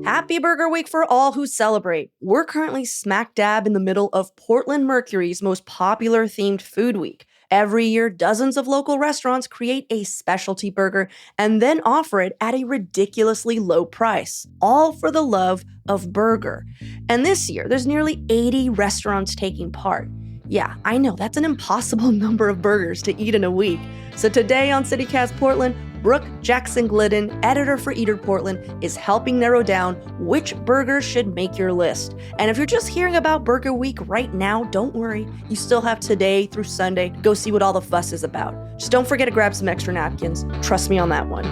Happy Burger Week for all who celebrate. We're currently smack dab in the middle of Portland Mercury's most popular themed food week. Every year, dozens of local restaurants create a specialty burger and then offer it at a ridiculously low price, all for the love of burger. And this year, there's nearly 80 restaurants taking part. Yeah, I know, that's an impossible number of burgers to eat in a week. So today on CityCast Portland, Brooke Jackson Glidden, editor for Eater Portland, is helping narrow down which burgers should make your list. And if you're just hearing about Burger Week right now, don't worry. You still have today through Sunday to go see what all the fuss is about. Just don't forget to grab some extra napkins. Trust me on that one.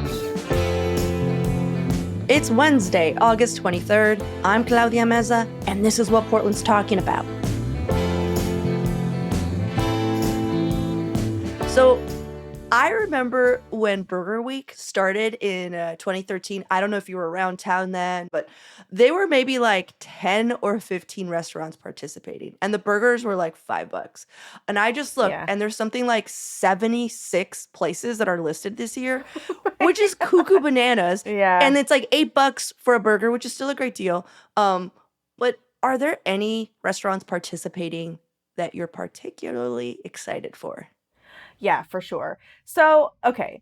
It's Wednesday, August 23rd. I'm Claudia Meza, and this is what Portland's talking about. So, I remember when Burger Week started in 2013. I don't know if you were around town then, but they were maybe like 10 or 15 restaurants participating, and the burgers were like $5. And I just looked, and there's something like 76 places that are listed this year, which is cuckoo bananas. Yeah. And it's like $8 for a burger, which is still a great deal. But are there any restaurants participating that you're particularly excited for? Yeah, for sure. So, okay.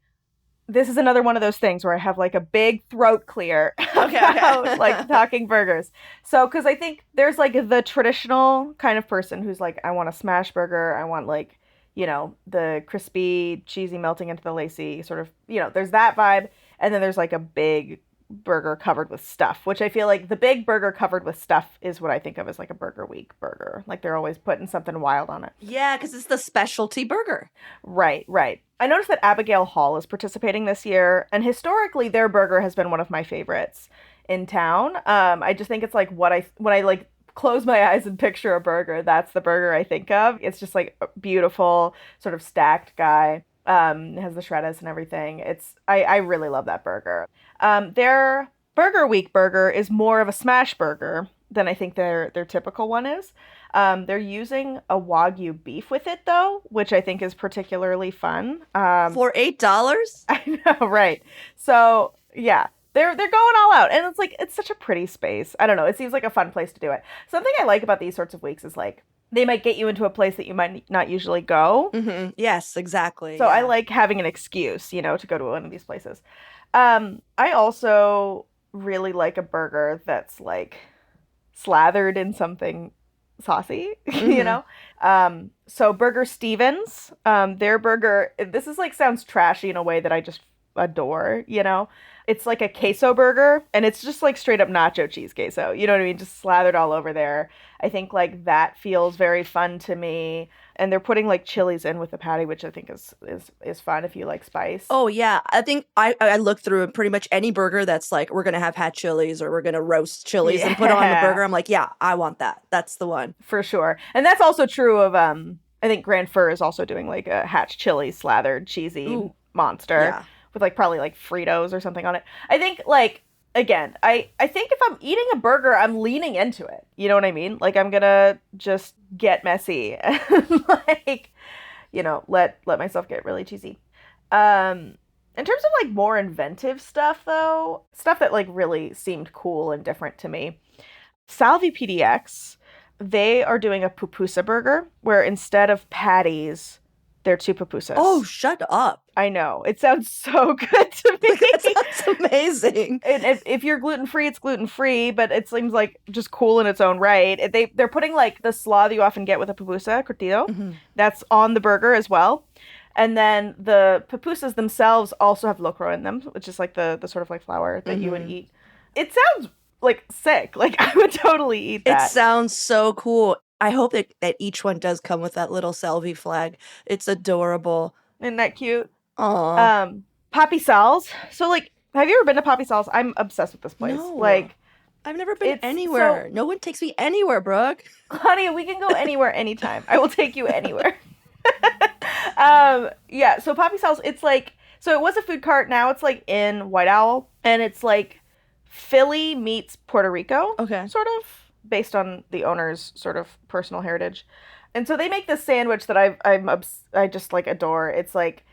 This is another one of those things where I have like a big throat clear about like talking burgers. So, because I think there's like the traditional kind of person who's like, I want a smash burger. I want like, you know, the crispy, cheesy melting into the lacy sort of, you know, there's that vibe. And then there's like a big burger covered with stuff, which I feel like the big burger covered with stuff is what I think of as like a Burger Week burger. Like they're always putting something wild on it. Yeah, because it's the specialty burger. Right. I noticed that Abigail Hall is participating this year, and historically their burger has been one of my favorites in town. I just think it's like when I like close my eyes and picture a burger, that's the burger I think of. It's just like a beautiful, sort of stacked guy. It has the shredders and everything. I really love that burger. Their Burger Week burger is more of a smash burger than I think their typical one is. They're using a Wagyu beef with it though, which I think is particularly fun. For $8? I know, right? So yeah, they're going all out, and it's like it's such a pretty space. I don't know. It seems like a fun place to do it. Something I like about these sorts of weeks is like they might get you into a place that you might not usually go. Mm-hmm. Yes, exactly. So I like having an excuse, you know, to go to one of these places. I also really like a burger that's like slathered in something saucy, you know? So Burger Stevens, their burger, this is like sounds trashy in a way that I just adore, you know? It's like a queso burger, and it's just like straight up nacho cheese queso. You know what I mean? Just slathered all over there. I think like that feels very fun to me. And they're putting like chilies in with the patty, which I think is fun if you like spice. Oh yeah, I think I looked through pretty much any burger that's like we're gonna have hot chilies or we're gonna roast chilies and put on the burger. I'm like, yeah, I want that. That's the one for sure. And that's also true of I think Grand Fur is also doing like a hatch chili slathered cheesy monster with like probably like Fritos or something on it. I think like again, I think if I'm eating a burger, I'm leaning into it. You know what I mean? Like I'm gonna just get messy and like, you know, let myself get really cheesy. In terms of like more inventive stuff though, stuff that like really seemed cool and different to me, Salvi PDX, they are doing a pupusa burger where instead of patties, they're two pupusas. Oh, shut up. I know. It sounds so good to me. That sounds amazing. And if you're gluten-free, it's gluten-free, but it seems like just cool in its own right. They're putting like the slaw that you often get with a pupusa, curtido, that's on the burger as well. And then the pupusas themselves also have locro in them, which is like the sort of like flour that you would eat. It sounds like sick. Like I would totally eat that. It sounds so cool. I hope that each one does come with that little Salvi flag. It's adorable. Isn't that cute? Aww. Papi Sal's. So, like, have you ever been to Papi Sal's? I'm obsessed with this place. No. Like, I've never been anywhere. No one takes me anywhere, Brooke. Honey, we can go anywhere anytime. I will take you anywhere. Yeah, so Papi Sal's, it's like, so it was a food cart. Now it's like in White Owl. And it's like Philly meets Puerto Rico. Okay. Sort of. Based on the owner's sort of personal heritage. And so they make this sandwich that I just like adore. It's like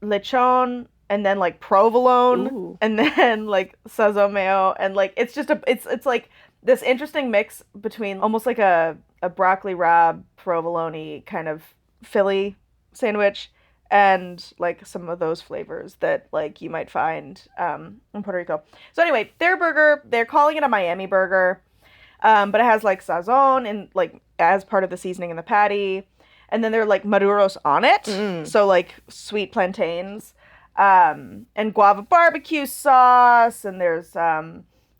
lechon, and then like provolone, Ooh. and then like sazon mayo, and like it's just it's like this interesting mix between almost like a broccoli rabe provolone kind of Philly sandwich and like some of those flavors that like you might find in Puerto Rico. So anyway, their burger, they're calling it a Miami burger, but it has like sazon and like as part of the seasoning in the patty, and then they're like maduros on it, so like sweet plantains, and guava barbecue sauce, and there's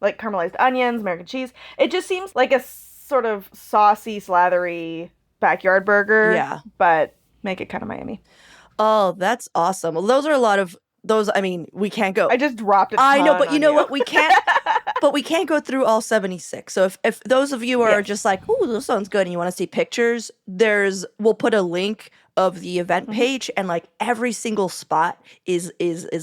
like caramelized onions, American cheese. It just seems like a sort of saucy, slathery backyard burger. Yeah. But make it kind of Miami. Oh, that's awesome. Well, those are a lot of those. I mean, we can't go. I just dropped it. I know, but you know what? We can't. But we can't go through all 76. So if those of you are just like, "Ooh, this sounds good," and you want to see pictures, we'll put a link of the event page, and like every single spot is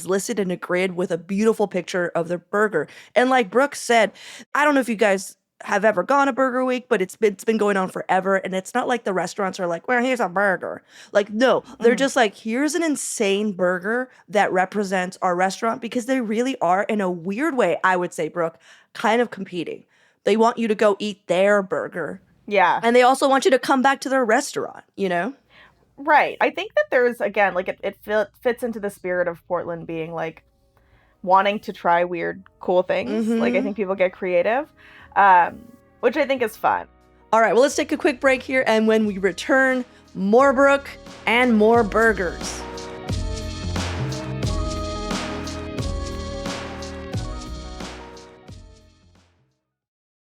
listed in a grid with a beautiful picture of the burger. And like Brooke said, I don't know if you guys have ever gone to Burger Week, but it's been going on forever, and it's not like the restaurants are like, well, here's a burger. Like, no, they're just like, here's an insane burger that represents our restaurant, because they really are, in a weird way, I would say, Brooke, kind of competing. They want you to go eat their burger. Yeah. And they also want you to come back to their restaurant, you know? Right. I think that there's, again, like it fits into the spirit of Portland being like wanting to try weird, cool things. Like, I think people get creative. Which I think is fun. All right, well, let's take a quick break here, and when we return, more Brooke and more burgers.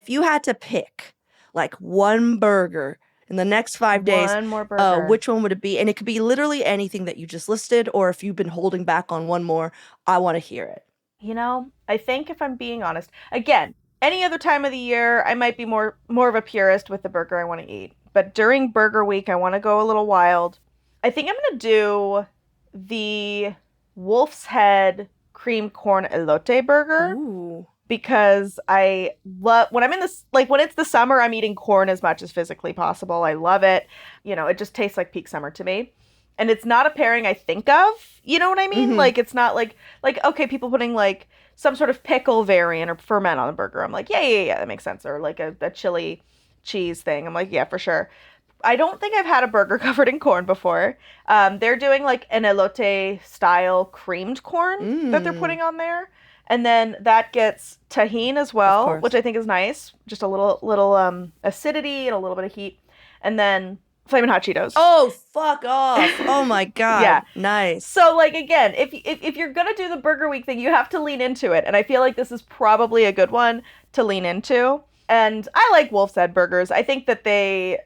If you had to pick like one burger in the next 5 days, One more burger. which one would it be? And it could be literally anything that you just listed, or if you've been holding back on one more, I want to hear it. You know, I think if I'm being honest, again, any other time of the year, I might be more of a purist with the burger I want to eat. But during Burger Week, I want to go a little wild. I think I'm going to do the Wolf's Head cream corn elote burger. Ooh. Because I love, when I'm in this, like when it's the summer, I'm eating corn as much as physically possible. I love it. You know, it just tastes like peak summer to me. And it's not a pairing I think of, you know what I mean? Like, it's not like, okay, people putting like some sort of pickle variant or ferment on a burger. I'm like, yeah, that makes sense. Or like a chili cheese thing. I'm like, yeah, for sure. I don't think I've had a burger covered in corn before. They're doing like an elote style creamed corn that they're putting on there. And then that gets tahini as well, which I think is nice. Just a little acidity and a little bit of heat. And then Flamin' Hot Cheetos. Oh, fuck off. Oh my God. Yeah. Nice. So like, again, if you're going to do the Burger Week thing, you have to lean into it. And I feel like this is probably a good one to lean into. And I like Wolf's Head burgers. I think that they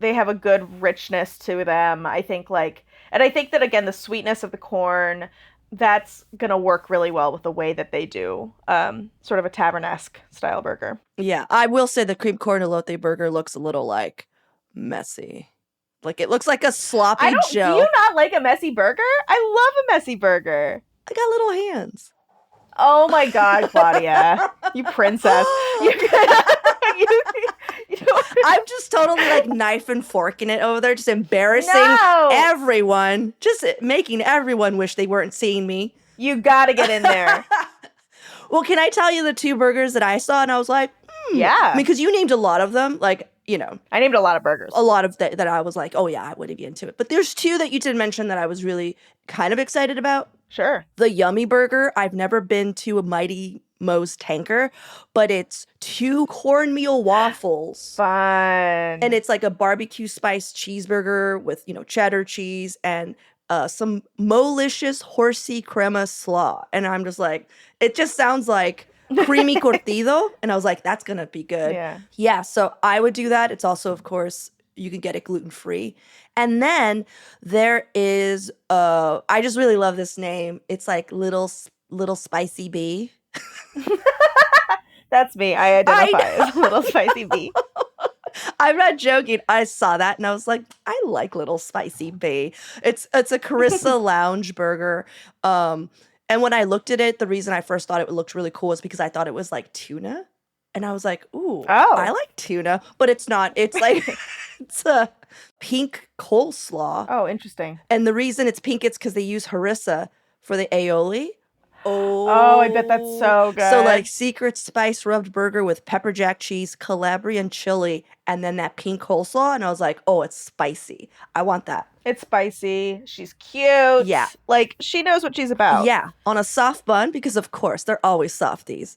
have a good richness to them. I think that, again, the sweetness of the corn, that's going to work really well with the way that they do sort of a tavernesque style burger. Yeah, I will say the cream corn elote burger looks a little like messy. Like it looks like a sloppy Joe. Do you not like a messy burger? I love a messy burger. I got little hands. Oh my God, Claudia. You princess. I'm just totally like knife and forking it over there, just embarrassing everyone, just making everyone wish they weren't seeing me. You gotta get in there. Well, can I tell you the two burgers that I saw and I was like, yeah. I mean, because you named a lot of them, like, you know. I named a lot of burgers. A lot of that I was like, oh yeah, I would be into it. But there's two that you did mention that I was really kind of excited about. Sure. The Yummy Burger. I've never been to a Mighty Mo's Tanker, but it's 2 cornmeal waffles. Fun. And it's like a barbecue spice cheeseburger with, you know, cheddar cheese and some Molicious horsey crema slaw. And I'm just like, it just sounds like creamy curtido. And I was like, that's going to be good. Yeah. So I would do that. It's also, of course, you can get it gluten-free. And then there is, I just really love this name. It's like Little Spicy Bee. That's me. I identify as Little Spicy Bee. I'm not joking. I saw that and I was like, I like Little Spicy Bee. It's a Carissa Lounge burger. And when I looked at it, the reason I first thought it looked really cool is because I thought it was like tuna. And I was like, ooh, I like tuna. But it's not. It's like, it's a pink coleslaw. Oh, interesting. And the reason it's pink, it's because they use harissa for the aioli. Oh, I bet that's so good. So like secret spice rubbed burger with pepper jack cheese, Calabrian chili, and then that pink coleslaw. And I was like, oh, it's spicy. I want that. It's spicy. She's cute. Yeah. Like, she knows what she's about. Yeah. On a soft bun, because of course, they're always softies.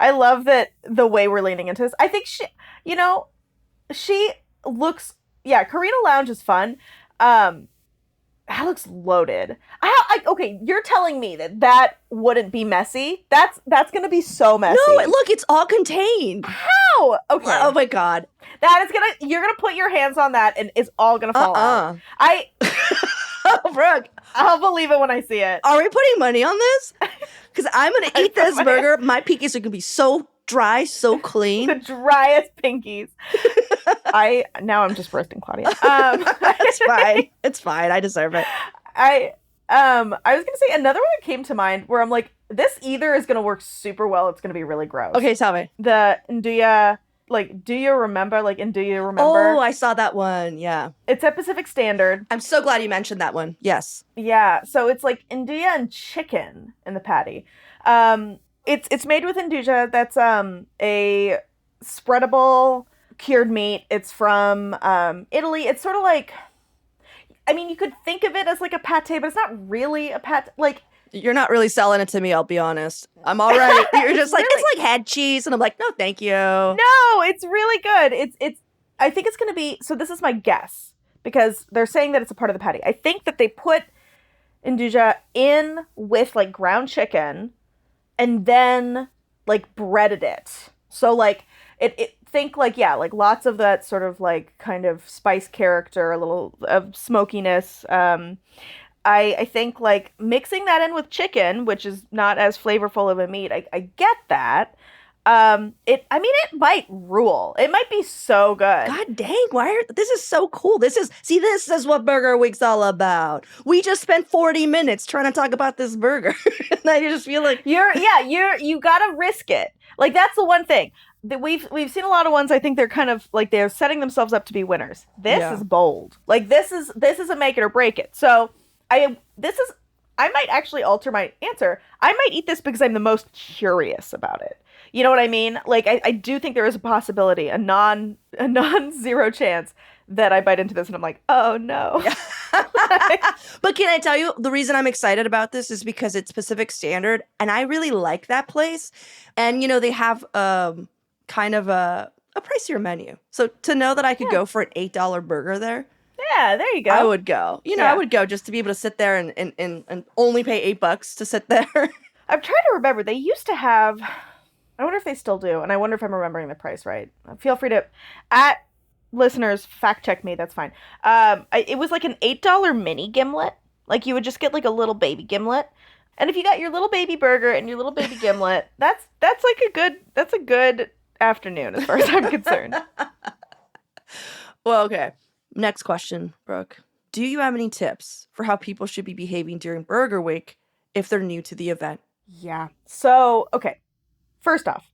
I love that the way we're leaning into this. I think she looks, Carino Lounge is fun. That looks loaded. Okay, you're telling me that wouldn't be messy? That's gonna be so messy. No, look, it's all contained. How? Okay. Oh my god. You're gonna put your hands on that and it's all gonna fall out. Oh, Brooke. I'll believe it when I see it. Are we putting money on this? Because I'm gonna eat this burger. My pinkies are gonna be so dry, so clean. The driest pinkies. I'm just roasting Claudia. It's fine. It's fine. I deserve it. I was gonna say another one that came to mind where I'm like, this either is gonna work super well, it's gonna be really gross. Okay, tell me. The Nduja, like, do you remember? Like, and do you remember? Oh, I saw that one. Yeah. It's at Pacific Standard. I'm so glad you mentioned that one. Yes. Yeah. So it's like Nduja and chicken in the patty. It's made with Nduja. That's a spreadable cured meat. It's from Italy. It's sort of like, I mean, you could think of it as like a pate, but it's not really a pate. Like, you're not really selling it to me, I'll be honest. I'm all right. You're just like, really? It's like head cheese. And I'm like, no, thank you. No, it's really good. I think it's going to be, so this is my guess, because they're saying that it's a part of the patty. I think that they put Nduja in with like ground chicken and then like breaded it. So like think like, yeah, like lots of that sort of like kind of spice character, a little of smokiness. I think like mixing that in with chicken, which is not as flavorful of a meat, I get that. It might rule. It might be so good. God dang, this is so cool. This is what Burger Week's all about. We just spent 40 minutes trying to talk about this burger. And I just feel like you gotta risk it. Like, that's the one thing that we've seen a lot of ones. I think they're kind of like they're setting themselves up to be winners. This is bold. Like, this is a make it or break it. So I might actually alter my answer. I might eat this because I'm the most curious about it. You know what I mean? Like, I do think there is a possibility, a non-zero chance that I bite into this and I'm like, oh no. Yeah. But can I tell you, the reason I'm excited about this is because it's Pacific Standard and I really like that place. And, they have kind of a pricier menu. So to know that I could go for an $8 burger there. Yeah, there you go. I would go. I would go just to be able to sit there and only pay $8 to sit there. I'm trying to remember. They used to have, I wonder if they still do, and I wonder if I'm remembering the price right. Feel free to, listeners, fact check me. That's fine. It was like an $8 mini gimlet. Like, you would just get like a little baby gimlet. And if you got your little baby burger and your little baby gimlet, that's a good afternoon as far as I'm concerned. Well, okay. Next question, Brooke. Do you have any tips for how people should be behaving during Burger Week if they're new to the event? Yeah. So, okay. First off,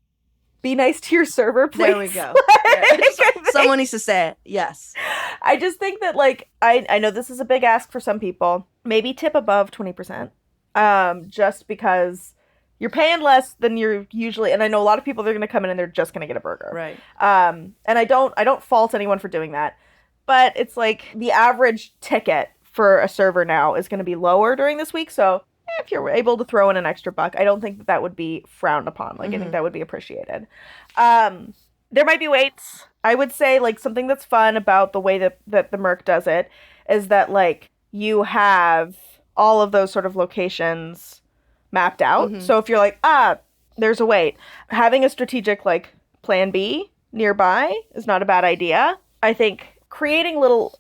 be nice to your server, please. There we go. Someone needs to say it. Yes. I just think that, like, I know this is a big ask for some people. Maybe tip above 20%. Just because you're paying less than you're usually, and I know a lot of people, they're going to come in and they're just going to get a burger. Right. And I don't fault anyone for doing that. But it's like the average ticket for a server now is going to be lower during this week. So if you're able to throw in an extra buck, I don't think that would be frowned upon. Like, I think that would be appreciated. There might be waits. I would say, like, something that's fun about the way that the Merc does it is that, like, you have all of those sort of locations mapped out. Mm-hmm. So if you're like, there's a wait, having a strategic, like, plan B nearby is not a bad idea. I think creating little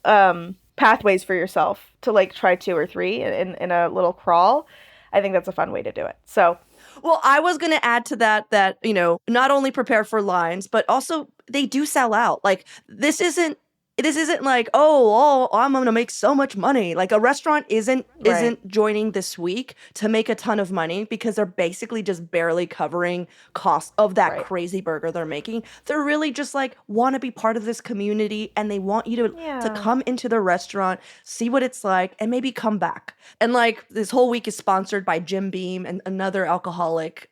pathways for yourself to, like, try 2 or 3 in a little crawl, I think that's a fun way to do it. So, well, I was going to add to that, not only prepare for lines, but also they do sell out. Like, this isn't this isn't like, oh, I'm going to make so much money. Like a restaurant isn't joining this week to make a ton of money because they're basically just barely covering costs of that crazy burger they're making. They're really just like want to be part of this community, and they want you to come into the restaurant, see what it's like, and maybe come back. And like this whole week is sponsored by Jim Beam and another alcoholic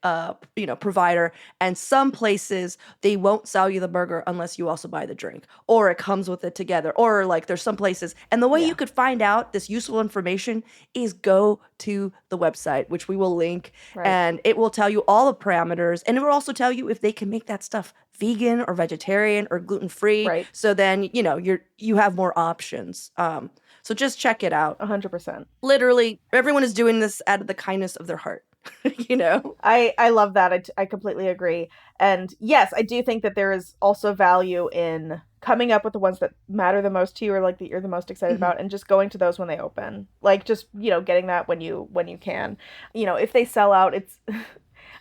provider. And some places they won't sell you the burger unless you also buy the drink, or it comes with it together, or like there's some places. And the way you could find out this useful information is go to the website, which we will link, and it will tell you all the parameters, and it will also tell you if they can make that stuff vegan or vegetarian or gluten-free. So then you have more options. So just check it out. 100%. Literally, everyone is doing this out of the kindness of their heart. I love that. I completely agree. And yes, I do think that there is also value in coming up with the ones that matter the most to you, or like that you're the most excited about, and just going to those when they open. Like just, getting that when you can. If they sell out, it's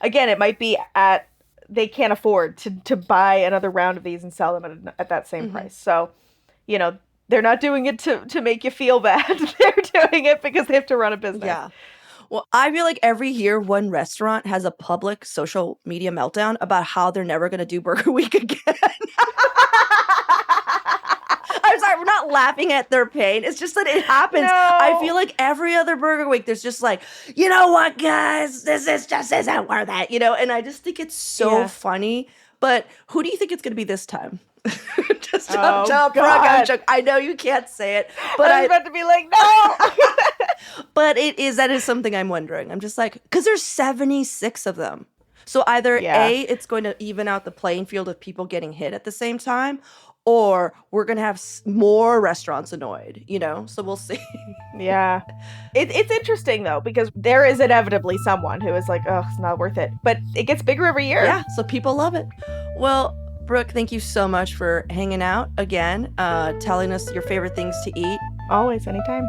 again, it might be they can't afford to buy another round of these and sell them at that same price. So, they're not doing it to make you feel bad. They're doing it because they have to run a business. Yeah. Well, I feel like every year one restaurant has a public social media meltdown about how they're never going to do Burger Week again. I'm sorry, we're not laughing at their pain. It's just that it happens. No. I feel like every other Burger Week, there's just like, you know what, guys, this just isn't worth it, And I just think it's so funny. But who do you think it's going to be this time? Just don't tell Brooke. I know you can't say it, but I was about to be like, no. But that is something I'm wondering. I'm just like, because there's 76 of them. So either A, it's going to even out the playing field of people getting hit at the same time, or we're going to have more restaurants annoyed, So we'll see. Yeah. It's interesting, though, because there is inevitably someone who is like, oh, it's not worth it. But it gets bigger every year. Yeah, so people love it. Well, Brooke, thank you so much for hanging out again, telling us your favorite things to eat. Always, anytime.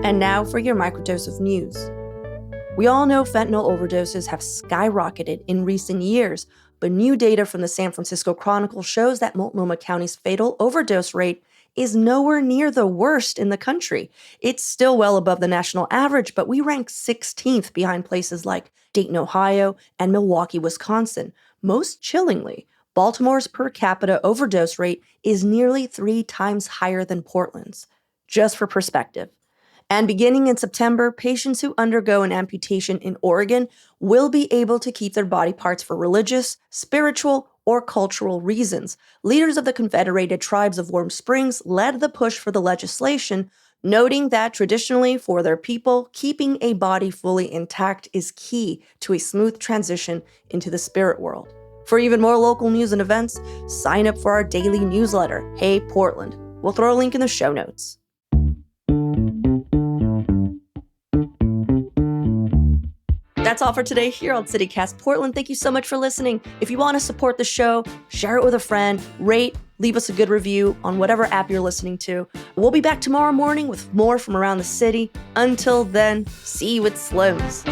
And now for your microdose of news. We all know fentanyl overdoses have skyrocketed in recent years, but new data from the San Francisco Chronicle shows that Multnomah County's fatal overdose rate is nowhere near the worst in the country. It's still well above the national average, but we rank 16th behind places like Dayton, Ohio, and Milwaukee, Wisconsin. Most chillingly, Baltimore's per capita overdose rate is nearly 3 times higher than Portland's. Just for perspective. And beginning in September, patients who undergo an amputation in Oregon will be able to keep their body parts for religious, spiritual, or cultural reasons. Leaders of the Confederated Tribes of Warm Springs led the push for the legislation, noting that traditionally for their people, keeping a body fully intact is key to a smooth transition into the spirit world. For even more local news and events, sign up for our daily newsletter, Hey Portland. We'll throw a link in the show notes. That's all for today here on CityCast Portland. Thank you so much for listening. If you want to support the show, share it with a friend, rate, leave us a good review on whatever app you're listening to. We'll be back tomorrow morning with more from around the city. Until then, see you at Sloan's.